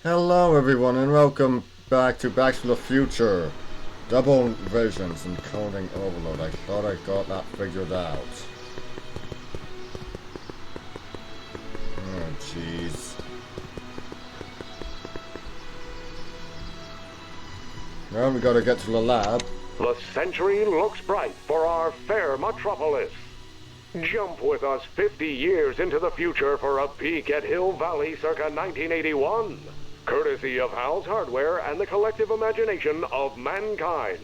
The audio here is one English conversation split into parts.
Hello everyone and welcome back to Back to the Future. Double visions and coding overload. I thought I got that figured out. Oh jeez. Now we gotta get to the lab. The century looks bright for our fair metropolis. Jump with us 50 years into the future for a peek at Hill Valley circa 1981. Courtesy of Hal's Hardware and the collective imagination of mankind.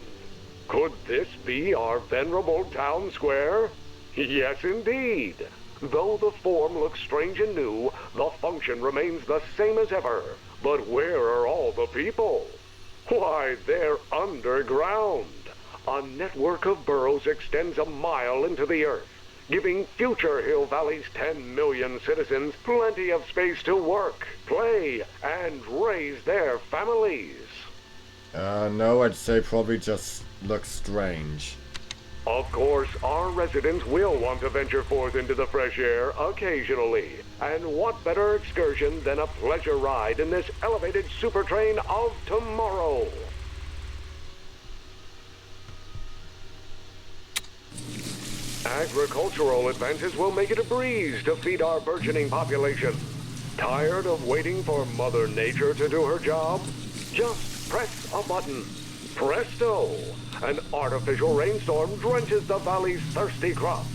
Could this be our venerable town square? Yes, indeed. Though the form looks strange and new, the function remains the same as ever. But where are all the people? Why, they're underground. A network of burrows extends a mile into the earth, giving future Hill Valley's 10 million citizens plenty of space to work, play, and raise their families. No, I'd say probably just looks strange. Of course, our residents will want to venture forth into the fresh air occasionally. And what better excursion than a pleasure ride in this elevated super train of tomorrow? Agricultural advances will make it a breeze to feed our burgeoning population. Tired of waiting for Mother Nature to do her job? Just press a button. Presto! An artificial rainstorm drenches the valley's thirsty crops.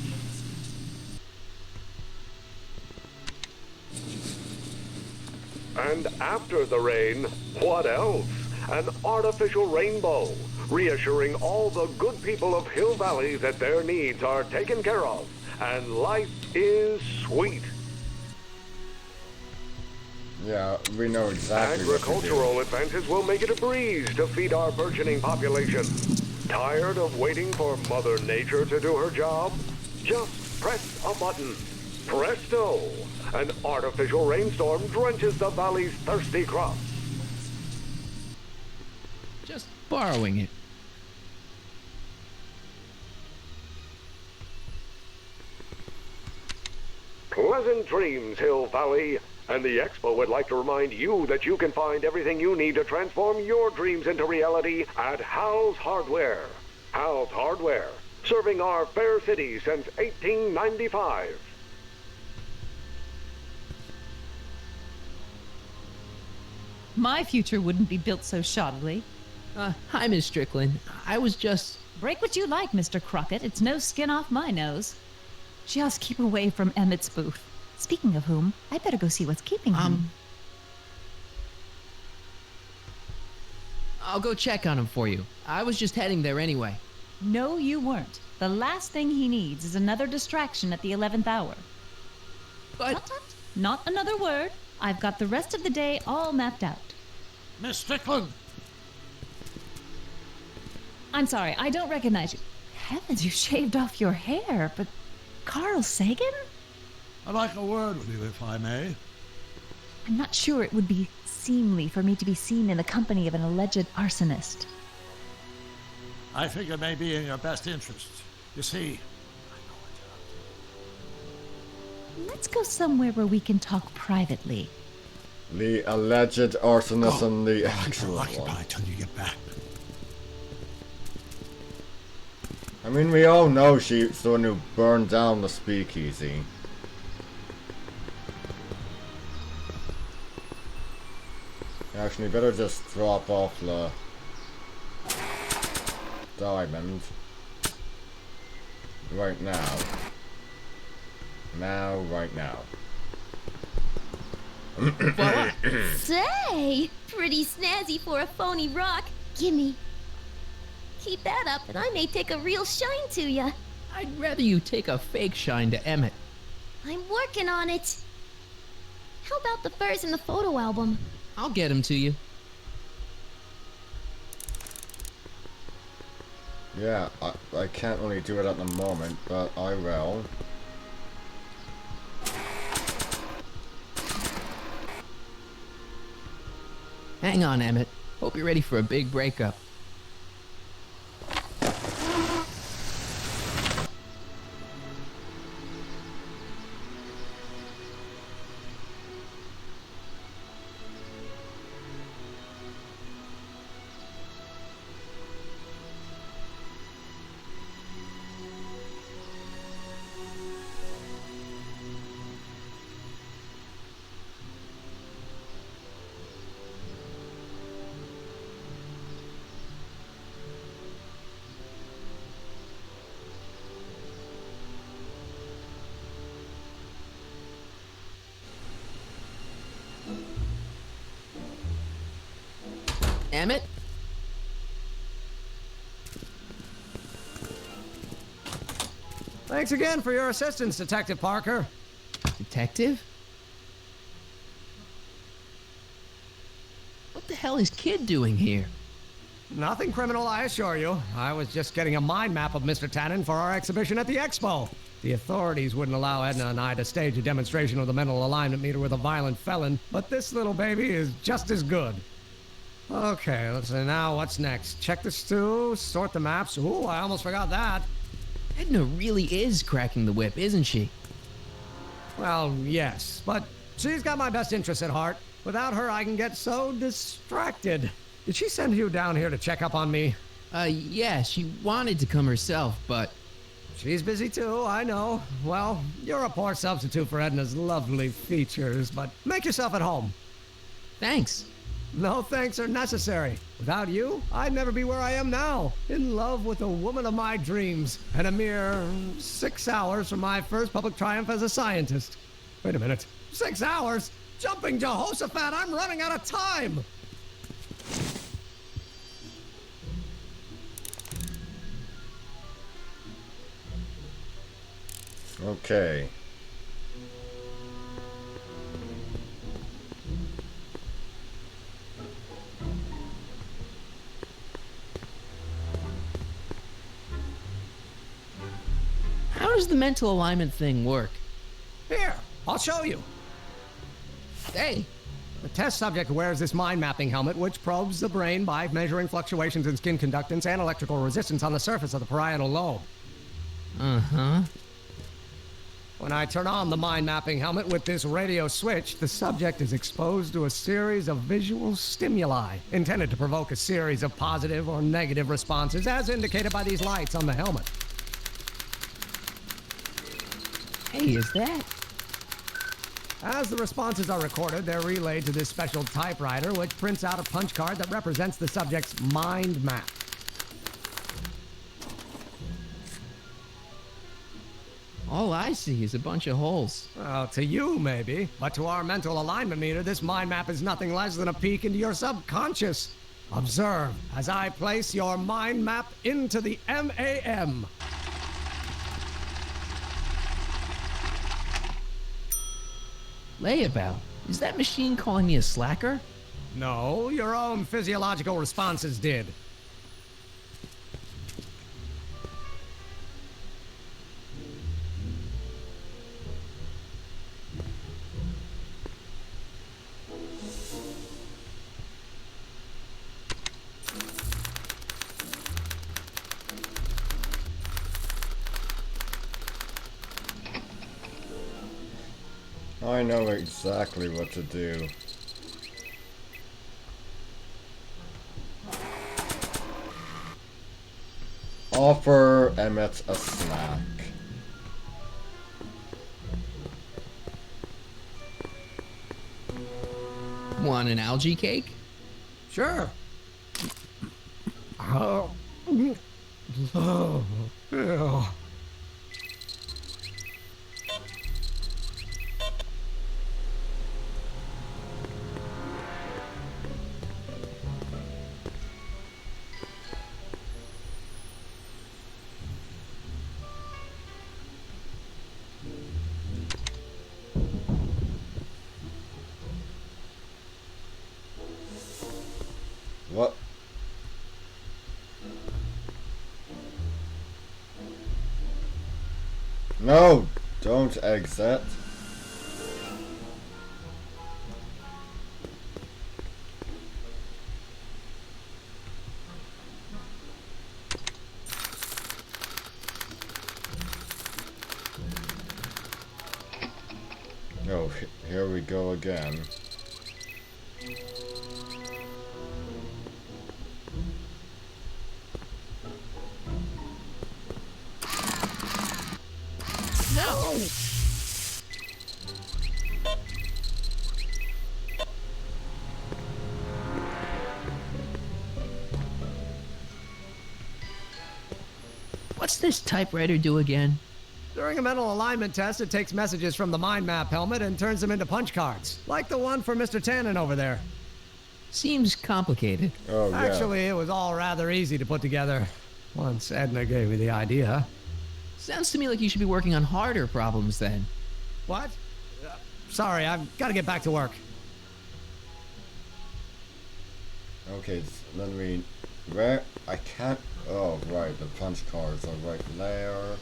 And after the rain, what else? An artificial rainbow, reassuring all the good people of Hill Valley that their needs are taken care of, and life is sweet. Yeah, we know exactly what to do. Agricultural advances will make it a breeze to feed our burgeoning population. Tired of waiting for Mother Nature to do her job? Just press a button. Presto! An artificial rainstorm drenches the valley's thirsty crops. Just borrowing it. Pleasant dreams, Hill Valley. And the Expo would like to remind you that you can find everything you need to transform your dreams into reality at Hal's Hardware. Hal's Hardware, serving our fair city since 1895. My future wouldn't be built so shoddily. Hi, Miss Strickland. I was just... Break what you like, Mr. Crockett. It's no skin off my nose. Just keep away from Emmett's booth. Speaking of whom, I better go see what's keeping him. I'll go check on him for you. I was just heading there anyway. No, you weren't. The last thing he needs is another distraction at the 11th hour. But... Tut, tut. Not another word. I've got the rest of the day all mapped out. Miss Strickland! I'm sorry, I don't recognize you. Heavens, you shaved off your hair, but... Carl Sagan? I'd like a word with you, if I may. I'm not sure it would be seemly for me to be seen in the company of an alleged arsonist. I think it may be in your best interest. You see, Let's go somewhere where we can talk privately. The alleged arsonist and the actual I'll one. occupy till you get back. I mean, we all know she's the one who burned down the speakeasy. Actually, better just drop off the diamond right now. Right now. Voila! Say, pretty snazzy for a phony rock. Gimme. Keep that up and I may take a real shine to ya. I'd rather you take a fake shine to Emmett. I'm working on it. How about the furs in the photo album? I'll get him to you. Yeah, I can't really do it at the moment, but I will. Hang on, Emmett. Hope you're ready for a big breakup. Emmett? Thanks again for your assistance, Detective Parker. Detective? What the hell is Kid doing here? Nothing criminal, I assure you. I was just getting a mind map of Mr. Tannen for our exhibition at the Expo. The authorities wouldn't allow Edna and I to stage a demonstration of the mental alignment meter with a violent felon, but this little baby is just as good. Okay, let's see now, what's next? Check the stew, sort the maps. Ooh, I almost forgot that. Edna really is cracking the whip, isn't she? Well, yes, but she's got my best interests at heart. Without her, I can get so distracted. Did she send you down here to check up on me? Yeah, she wanted to come herself, but... She's busy too, I know. Well, you're a poor substitute for Edna's lovely features, but make yourself at home. Thanks. No thanks are necessary. Without you, I'd never be where I am now, in love with the woman of my dreams, and a mere 6 hours from my first public triumph as a scientist. Wait a minute. 6 hours? Jumping Jehoshaphat, I'm running out of time! Okay. How does the mental alignment thing work? Here, I'll show you. Hey, The test subject wears this mind mapping helmet, which probes the brain by measuring fluctuations in skin conductance and electrical resistance on the surface of the parietal lobe. uh-huh. When I turn on the mind mapping helmet with this radio switch, the subject is exposed to a series of visual stimuli intended to provoke a series of positive or negative responses, as indicated by these lights on the helmet. Hey, is that? As the responses are recorded, they're relayed to this special typewriter, which prints out a punch card that represents the subject's mind map. All I see is a bunch of holes. Well, to you, maybe. But to our mental alignment meter, this mind map is nothing less than a peek into your subconscious. Observe as I place your mind map into the MAM. Layabout, is that machine calling me a slacker? No, your own physiological responses did. I know exactly what to do. Offer Emmett a snack. Want an algae cake? Sure. Oh. Oh. Ew. What? No! Don't exit. Oh, here we go again. No! What's this typewriter do again? During a mental alignment test, it takes messages from the mind map helmet and turns them into punch cards, like the one for Mr. Tannen over there. Seems complicated. Oh, yeah. Actually, it was all rather easy to put together once Edna gave me the idea. Sounds to me like you should be working on harder problems then. What? Sorry, I've got to get back to work. Okay, then we... Where? I can't... Oh, right, the punch cards are right there.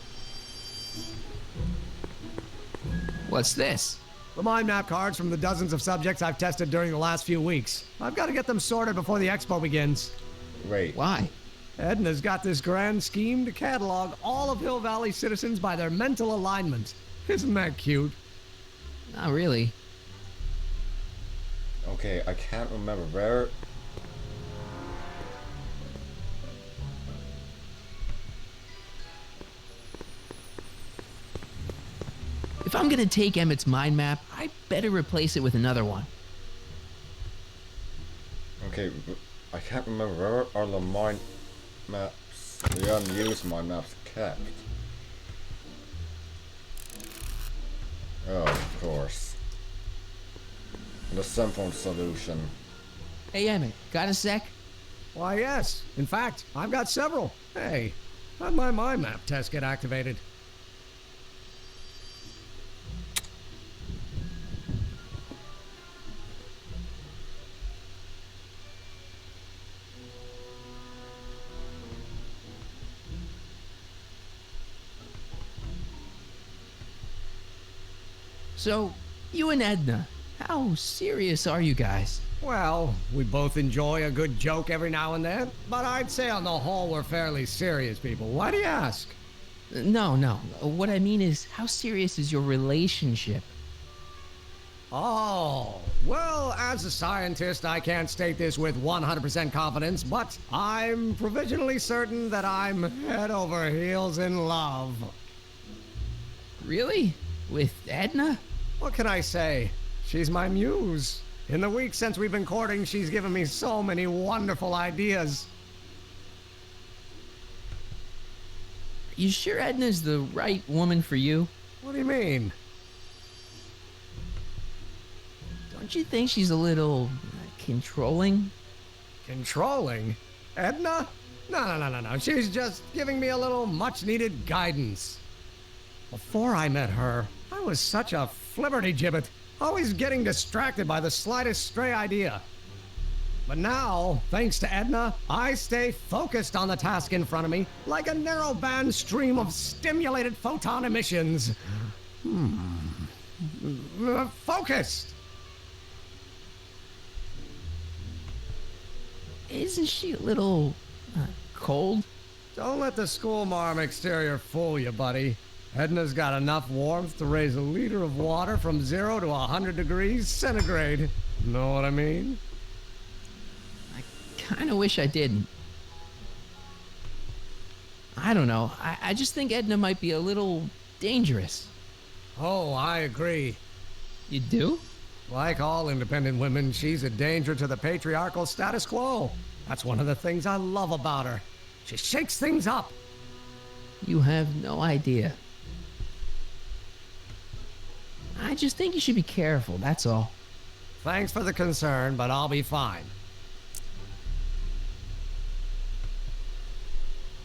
What's this? The mind map cards from the dozens of subjects I've tested during the last few weeks. I've got to get them sorted before the expo begins. Wait. Why? Edna's got this grand scheme to catalog all of Hill Valley citizens by their mental alignment. Isn't that cute? Not really. Okay, I can't remember where... If I'm gonna take Emmett's mind map, I better replace it with another one. Okay, I can't remember where are the mind maps, the unused mind maps kept. Oh, of course. The simple solution. Hey Emmett, got a sec? Why, yes. In fact, I've got several. Hey, how'd my mind map test get activated? So, you and Edna, how serious are you guys? Well, we both enjoy a good joke every now and then, but I'd say on the whole we're fairly serious people. Why do you ask? No. What I mean is, how serious is your relationship? Oh, well, as a scientist, I can't state this with 100% confidence, but I'm provisionally certain that I'm head over heels in love. Really? With Edna? What can I say? She's my muse. In the weeks since we've been courting, she's given me so many wonderful ideas. You sure Edna's the right woman for you? What do you mean? Don't you think she's a little controlling? Controlling? Edna? No. She's just giving me a little much-needed guidance. Before I met her, I was such a flibberty-gibbet, always getting distracted by the slightest stray idea. But now, thanks to Edna, I stay focused on the task in front of me, like a narrow-band stream of stimulated photon emissions. Focused! Isn't she a little cold? Don't let the schoolmarm exterior fool you, buddy. Edna's got enough warmth to raise a liter of water from 0 to 100 degrees centigrade. Know what I mean? I kind of wish I didn't. I don't know. I just think Edna might be a little dangerous. Oh, I agree. You do? Like all independent women, she's a danger to the patriarchal status quo. That's one of the things I love about her. She shakes things up. You have no idea. I just think you should be careful, that's all. Thanks for the concern, but I'll be fine.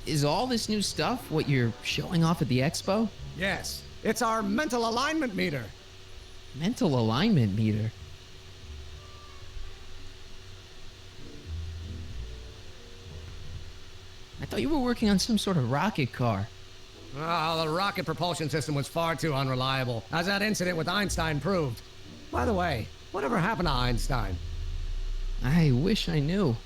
Is all this new stuff what you're showing off at the expo? Yes, it's our mental alignment meter. Mental alignment meter? I thought you were working on some sort of rocket car. Oh, the rocket propulsion system was far too unreliable, as that incident with Einstein proved. By the way, whatever happened to Einstein? I wish I knew.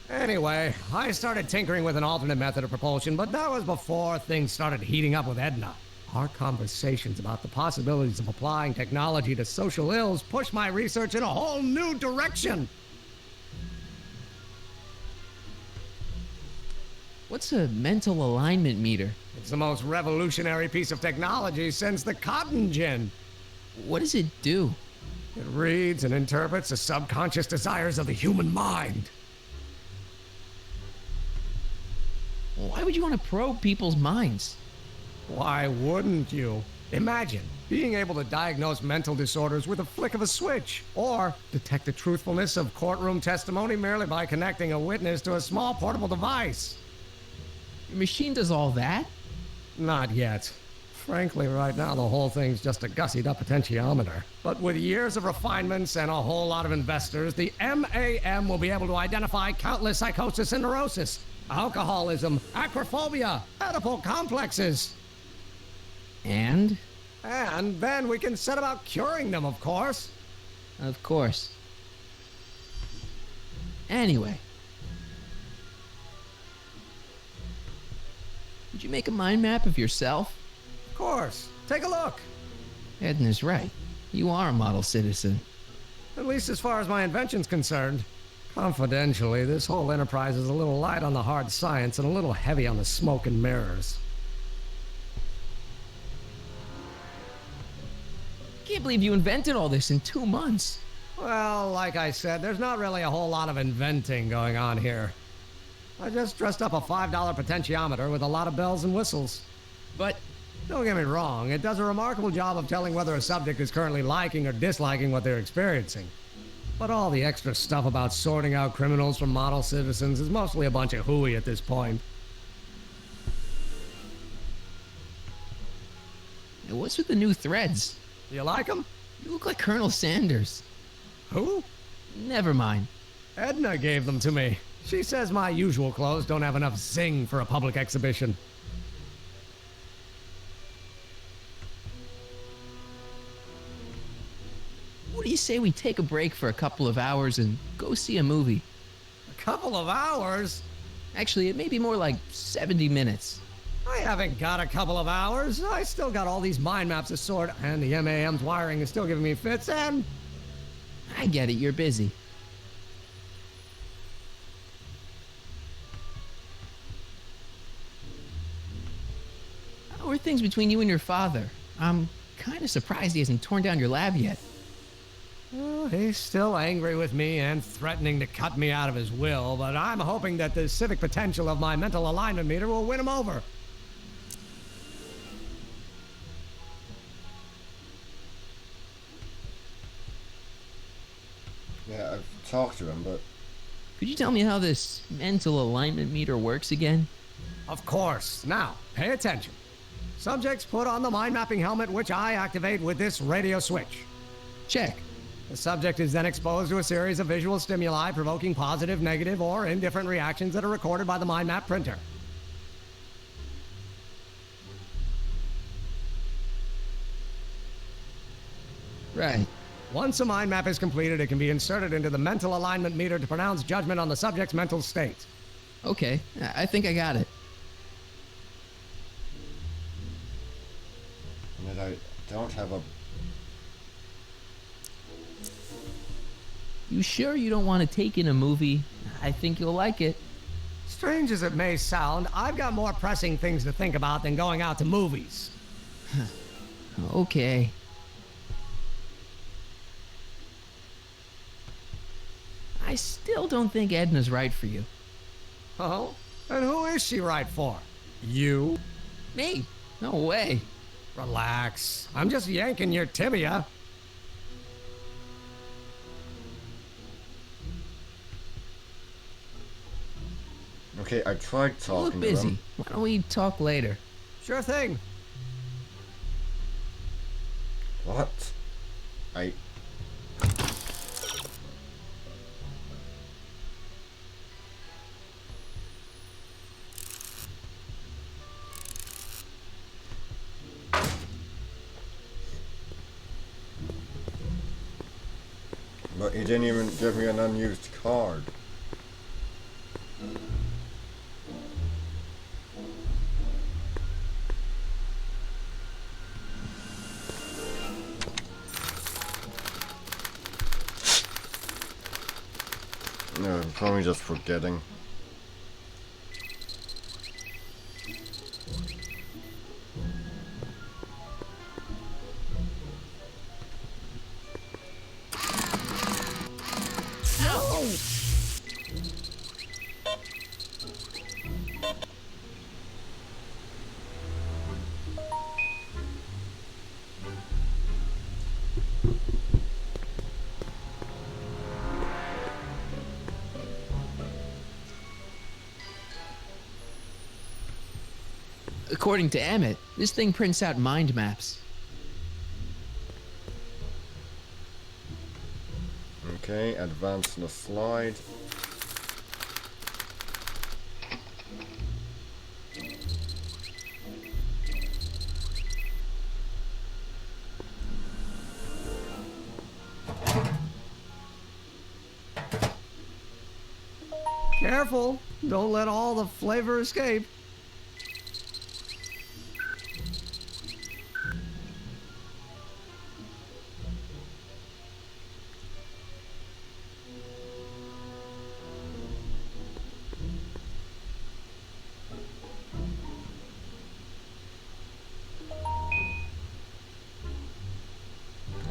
Anyway, I started tinkering with an alternate method of propulsion, but that was before things started heating up with Edna. Our conversations about the possibilities of applying technology to social ills pushed my research in a whole new direction. What's a mental alignment meter? It's the most revolutionary piece of technology since the cotton gin. What does it do? It reads and interprets the subconscious desires of the human mind. Why would you want to probe people's minds? Why wouldn't you? Imagine being able to diagnose mental disorders with a flick of a switch, or detect the truthfulness of courtroom testimony merely by connecting a witness to a small portable device. Your machine does all that? Not yet. Frankly, right now the whole thing's just a gussied up potentiometer. But with years of refinements and a whole lot of investors, the MAM will be able to identify countless psychosis and neurosis, alcoholism, acrophobia, Oedipal complexes. And? And then we can set about curing them, of course. Of course. Anyway. Would you make a mind map of yourself? Of course. Take a look. Edna's right. You are a model citizen. At least as far as my invention's concerned. Confidentially, this whole enterprise is a little light on the hard science and a little heavy on the smoke and mirrors. Can't believe you invented all this in 2 months. Well, like I said, there's not really a whole lot of inventing going on here. I just dressed up a $5 potentiometer with a lot of bells and whistles. But Don't get me wrong, it does a remarkable job of telling whether a subject is currently liking or disliking what they're experiencing. But all the extra stuff about sorting out criminals from model citizens is mostly a bunch of hooey at this point. what's with the new threads? You like them? You look like Colonel Sanders. Who? Never mind. Edna gave them to me. She says my usual clothes don't have enough zing for a public exhibition. What do you say we take a break for a couple of hours and go see a movie? A couple of hours? Actually, it may be more like 70 minutes. I haven't got a couple of hours. I still got all these mind maps to sort, and the MAM's wiring is still giving me fits, and... I get it, you're busy. How are things between you and your father? I'm kind of surprised he hasn't torn down your lab yet. Well, he's still angry with me and threatening to cut me out of his will, but I'm hoping that the civic potential of my mental alignment meter will win him over. Yeah, I've talked to him, but... Could you tell me how this mental alignment meter works again? Of course. Now, pay attention. Subjects put on the mind mapping helmet, which I activate with this radio switch. Check. The subject is then exposed to a series of visual stimuli provoking positive, negative, or indifferent reactions that are recorded by the mind map printer. Right. Once a mind map is completed, it can be inserted into the mental alignment meter to pronounce judgment on the subject's mental state. Okay, I think I got it. And I don't have a... You sure you don't want to take in a movie? I think you'll like it. Strange as it may sound, I've got more pressing things to think about than going out to movies. Okay. I still don't think Edna's right for you. Oh? And who is she right for? You? Me? No way. Relax. I'm just yanking your tibia. Okay, I tried You talking look to busy. him. Why don't we talk later? Sure thing. What? I... But he didn't even give me an unused card. No, I'm probably just forgetting. According to Emmett, this thing prints out mind maps. Okay, advance the slide. Careful, don't let all the flavor escape.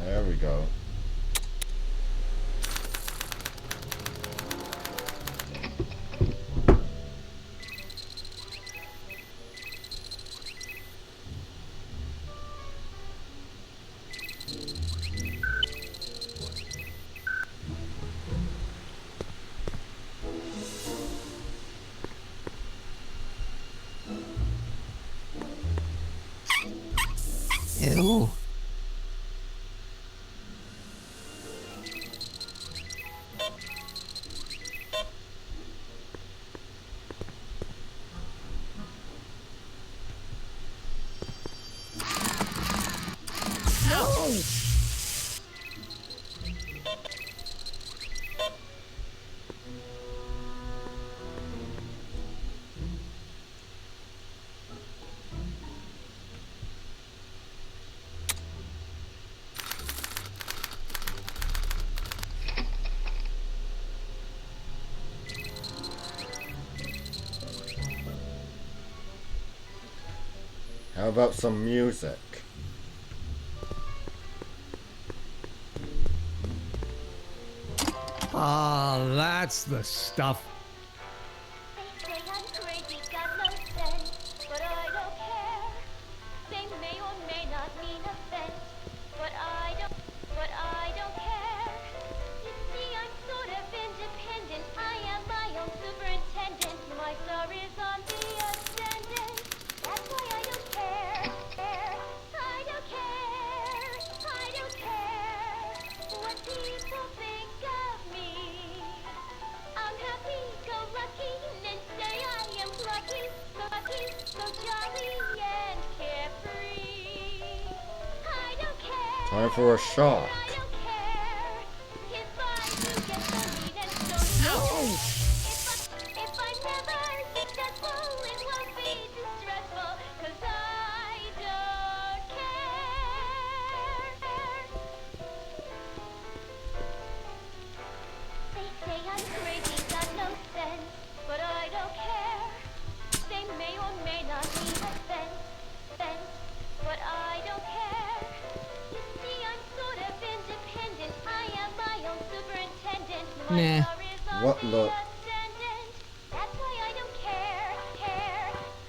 There we go. Ew. How about some music? Ah, that's the stuff. They say I'm crazy, got no sense, but I don't care. They may or may not mean offense, but I don't care. You see, I'm sort of independent. I am my own superintendent. My star is on the ascendant. That's why I don't care. I don't care. I don't care what people think of me. I'm happy, go lucky, and say I am lucky, so jolly and carefree. I don't care. Time for a shock. I don't care if I do get the lead and don't if I'm never successful, it won't be distressful, 'cause I don't care. They say I'm crazy, got no sense, but I don't care. They may or may not mean offense, but I don't care. You see, I'm sort of independent. I am my own superintendent. My Nah. star is on What the the- ascendant. That's why I don't care.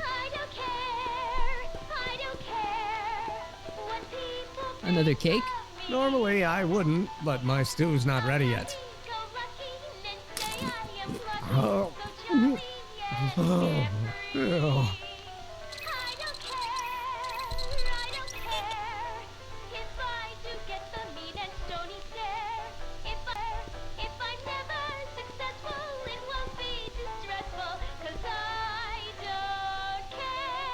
I don't care. I don't care what people think Another cake? of me. Normally I wouldn't, but my stew's not ready yet. Go lucky, and say I am lucky, Oh. so jolly and carefree. Ew. I don't care, I don't care if I do get the mean and stony stare. If I'm never successful, it won't be distressful, 'cause I don't care.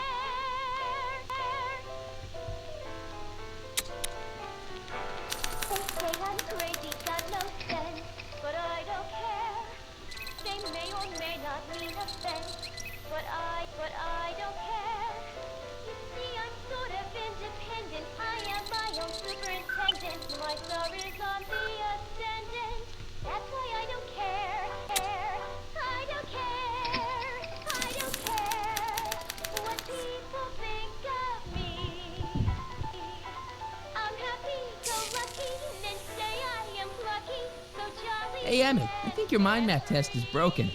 They say I'm crazy, got no sense, but I don't care. They may or may not mean offense, but I don't care. You see, I'm sort of independent. I am my own superintendent. My star is on the ascendant. That's why I don't care. I don't care. I don't care what people think of me. I'm happy, go lucky, and say I am plucky, so jolly. Hey, Emmett, I think your mind map test is broken.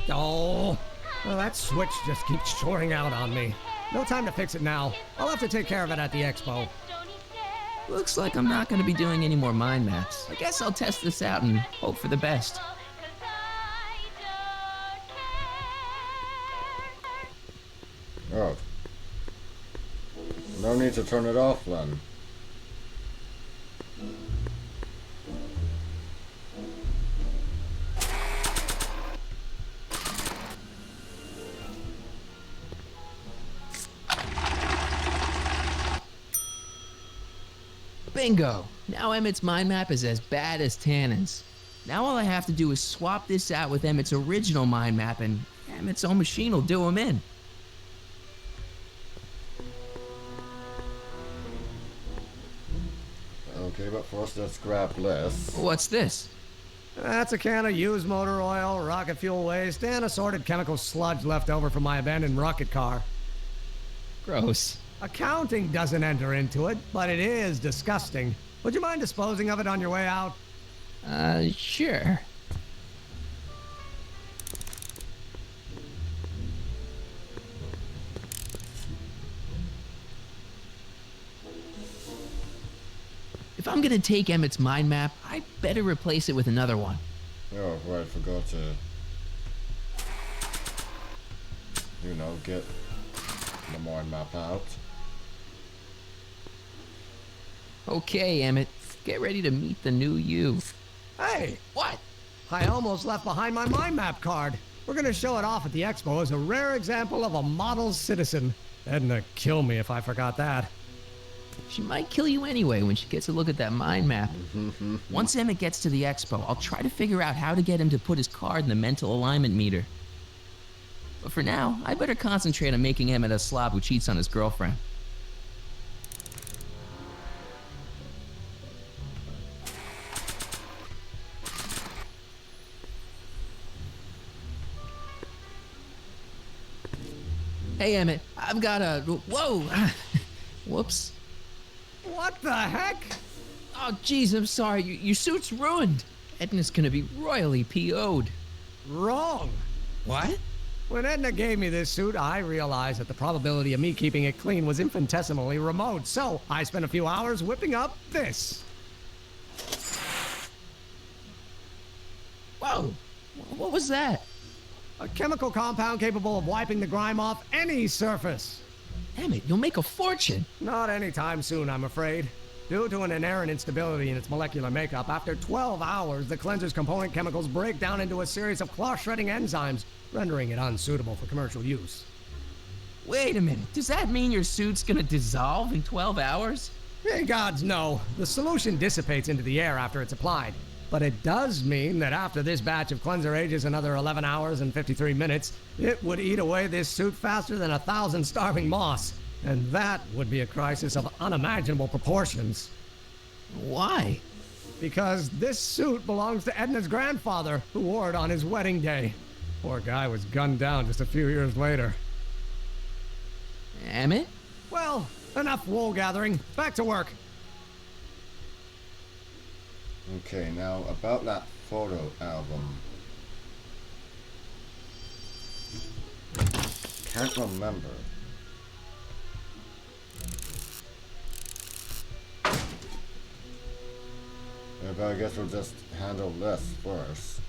Oh, well, that switch just keeps shoring out on me. No time to fix it now. I'll have to take care of it at the expo. Looks like I'm not going to be doing any more mind maps. I guess I'll test this out and hope for the best. Oh. No need to turn it off then. Bingo! Now Emmett's mind map is as bad as Tannen's. Now all I have to do is swap this out with Emmett's original mind map and Emmett's own machine will do him in. Okay, but first let's grab this. What's this? That's a can of used motor oil, rocket fuel waste, and assorted chemical sludge left over from my abandoned rocket car. Gross. Accounting doesn't enter into it, but it is disgusting. Would you mind disposing of it on your way out? Sure. If I'm gonna take Emmett's mind map, I better replace it with another one. Oh, right, forgot to... You know, get the mind map out. Okay, Emmett, get ready to meet the new you. Hey, What? I almost left behind my mind map card. We're gonna show it off at the expo as a rare example of a model citizen. Edna kill me if I forgot that. She might kill you anyway when she gets a look at that mind map. Once Emmett gets to the expo, I'll try to figure out how to get him to put his card in the mental alignment meter. But for now, I better concentrate on making Emmett a slob who cheats on his girlfriend. Hey, Emmett, I've got a... Whoa! Whoops. What the heck? Oh, jeez, I'm sorry. Your suit's ruined. Edna's gonna be royally PO'd. Wrong. What? When Edna gave me this suit, I realized that the probability of me keeping it clean was infinitesimally remote, so I spent a few hours whipping up this. Whoa! What was that? A chemical compound capable of wiping the grime off any surface. Emmett, you'll make a fortune. Not anytime soon, I'm afraid. Due to an inherent instability in its molecular makeup, after 12 hours, the cleanser's component chemicals break down into a series of cloth-shredding enzymes, rendering it unsuitable for commercial use. Wait a minute. Does that mean your suit's gonna dissolve in 12 hours? Hey, gods, no. The solution dissipates into the air after it's applied. But it does mean that after this batch of cleanser ages another 11 hours and 53 minutes, it would eat away this suit faster than 1,000 starving moths. And that would be a crisis of unimaginable proportions. Why? Because this suit belongs to Edna's grandfather, who wore it on his wedding day. Poor guy was gunned down just a few years later. Emmett? Well, enough wool gathering. Back to work. Okay, now about that photo album. Can't remember. Yeah, but I guess we'll just handle this first.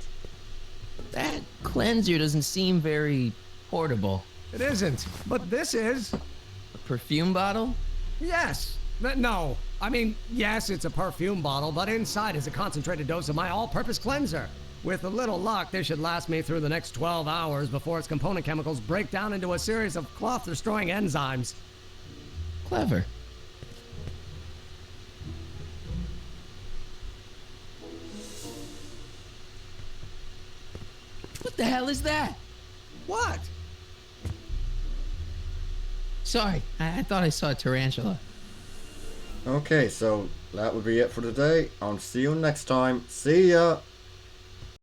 That cleanser doesn't seem very portable. It isn't, but this is. A perfume bottle? Yes. No. I mean, yes, it's a perfume bottle, but inside is a concentrated dose of my all-purpose cleanser. With a little luck, this should last me through the next 12 hours before its component chemicals break down into a series of cloth-destroying enzymes. Clever. What the hell is that? What? Sorry, I thought I saw a tarantula. Okay, so that would be it for today. I'll see you next time. See ya!